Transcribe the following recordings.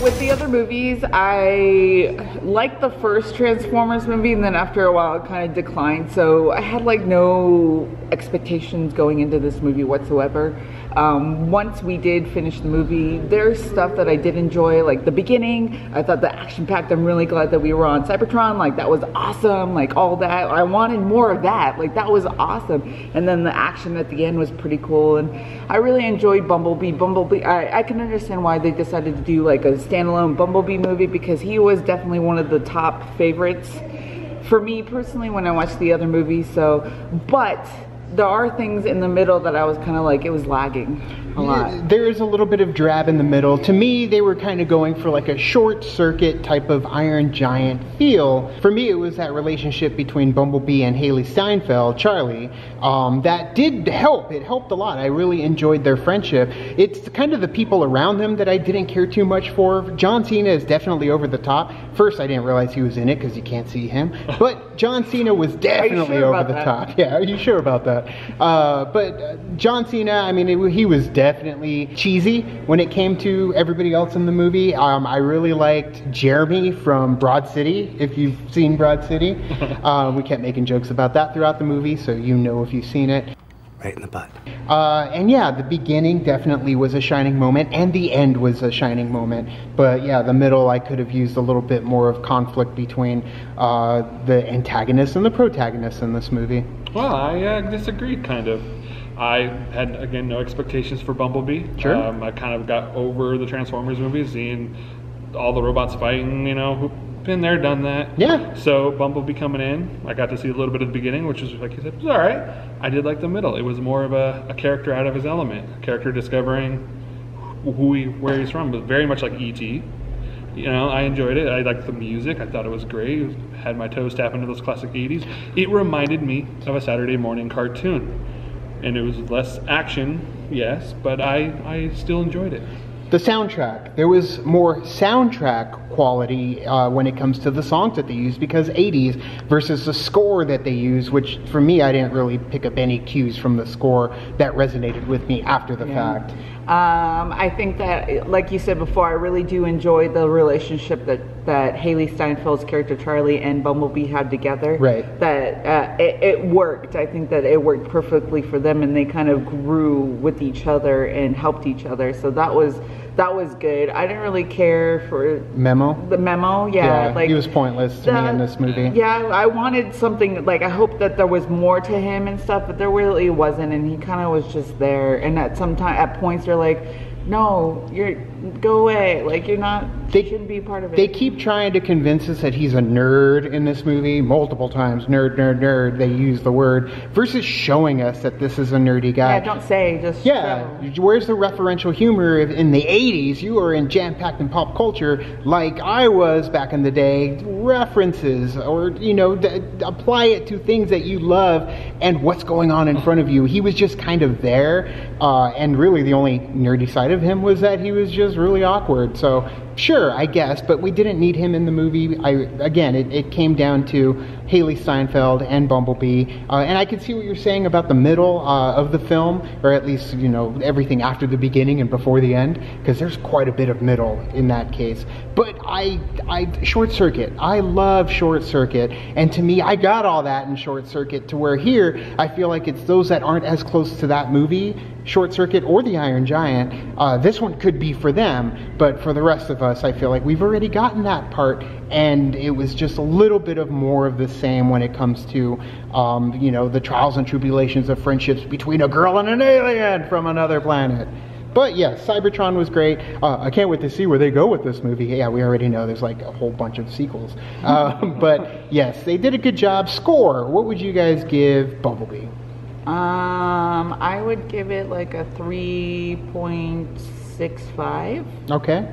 with the other movies, I liked the first Transformers movie, and then after a while it kind of declined. So I had like no expectations going into this movie whatsoever. Once we did finish the movie, there's stuff that I did enjoy, like the beginning. I thought the action packed. I'm really glad that we were on Cybertron. Like that was awesome. Like all that. I wanted more of that. Like that was awesome. And then the action at the end was pretty cool. And I really enjoyed Bumblebee. I can understand why they decided to do like a standalone Bumblebee movie, because he was definitely one of the top favorites for me personally when I watched the other movies. So, but there are things in the middle that I was kind of like, it was lagging a lot. There is a little bit of drab in the middle. To me, they were kind of going for like a short circuit type of Iron Giant feel. For me, it was that relationship between Bumblebee and Haley Steinfeld, Charlie, that did help. It helped a lot. I really enjoyed their friendship. It's kind of the people around them that I didn't care too much for. John Cena is definitely over the top. First, I didn't realize he was in it because you can't see him. But John Cena was definitely over the top. Yeah, are you sure about that? But John Cena, I mean, he was definitely cheesy when it came to everybody else in the movie. I really liked Jeremy from Broad City, if you've seen Broad City. We kept making jokes about that throughout the movie, so you know if you've seen it. Right in the butt. And yeah, the beginning definitely was a shining moment, and the end was a shining moment. But yeah, the middle, I could have used a little bit more of conflict between the antagonist and the protagonist in this movie. Well, I disagreed, kind of. I had, again, no expectations for Bumblebee. Sure. I kind of got over the Transformers movies, seeing all the robots fighting, you know, been there, done that. Yeah. So Bumblebee coming in, I got to see a little bit of the beginning, which was, like you said, was all right. I did like the middle. It was more of a character out of his element, a character discovering where he's from. It was very much like E.T. You know, I enjoyed it. I liked the music. I thought it was great. It had my toes tapping into those classic 80s. It reminded me of a Saturday morning cartoon. And it was less action, yes, but I still enjoyed it. The soundtrack. There was more soundtrack quality when it comes to the songs that they used, because 80s versus the score that they use, which for me, I didn't really pick up any cues from the score that resonated with me after the fact. I think that, like you said before, I really do enjoy the relationship that Haley Steinfeld's character Charlie and Bumblebee had together. Right. That it worked. I think that it worked perfectly for them, and they kind of grew with each other and helped each other. So that was good. I didn't really care for Memo. The Memo, yeah. Like, he was pointless to me in this movie. Yeah, I wanted something, like, I hoped that there was more to him and stuff, but there really wasn't, and he kind of was just there. And at points they're like, no, go away. Like, you shouldn't be part of it. They keep trying to convince us that he's a nerd in this movie multiple times. Nerd, nerd, nerd. They use the word versus showing us that this is a nerdy guy. Yeah, don't say, just yeah. Show. Where's the referential humor in the 80s? You were in jam-packed in pop culture like I was back in the day. References, or, you know, apply it to things that you love and what's going on in front of you. He was just kind of there, and really the only nerdy side of him was that he was just really awkward. So sure, I guess, but we didn't need him in the movie. It came down to Haley Steinfeld and Bumblebee, and I can see what you're saying about the middle of the film, or at least, you know, everything after the beginning and before the end, because there's quite a bit of middle in that case. But Short Circuit, I love Short Circuit, and to me, I got all that in Short Circuit, to where here, I feel like it's those that aren't as close to that movie, Short Circuit or The Iron Giant, this one could be for them, but for the rest of us, I feel like we've already gotten that part, and it was just a little bit of more of the same when it comes to, you know, the trials and tribulations of friendships between a girl and an alien from another planet. But yeah, Cybertron was great. I can't wait to see where they go with this movie. Yeah, we already know there's like a whole bunch of sequels. But yes, they did a good job. Score, what would you guys give Bumblebee? I would give it like a 3.65. Okay.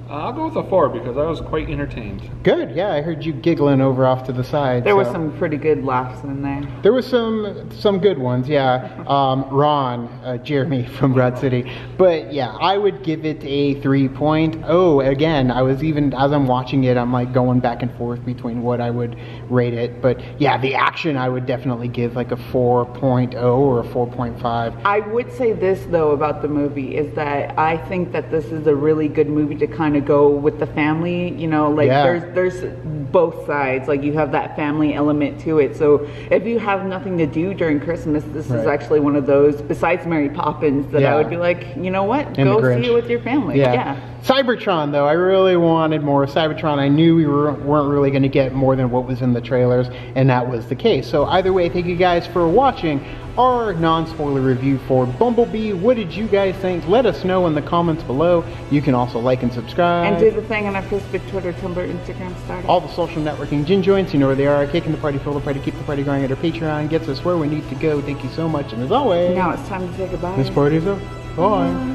I'll go with a 4 because I was quite entertained. Good, yeah, I heard you giggling over off to the side. There was some pretty good laughs in there. There was some good ones, yeah. Ron, Jeremy from Broad City. But yeah, I would give it a 3.0. Again, as I'm watching it, I'm like going back and forth between what I would rate it. But yeah, the action I would definitely give like a 4.0 or a 4.5. I would say this though about the movie is that I think that this is a really good movie to kind of go with the family, you know, like Yeah. there's both sides. Like you have that family element to it. So if you have nothing to do during Christmas, this is Right. actually one of those, besides Mary Poppins, that Yeah. I would be like, you know what, And the go Grinch. see it with your family. Yeah. Cybertron, though, I really wanted more Cybertron. I knew we weren't really going to get more than what was in the trailers, and that was the case. So either way, thank you guys for watching our non-spoiler review for Bumblebee. What did you guys think? Let us know in the comments below. You can also like and subscribe. And do the thing on our Facebook, Twitter, Tumblr, Instagram, startup. All the social networking gin joints, you know where they are. Kicking the party, fill the party, keep the party going at our Patreon. Gets us where we need to go. Thank you so much, and as always, Now it's time to say goodbye. this party's over. Bye.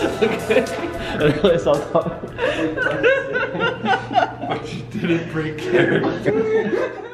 I realized I'll talk. But you didn't break character.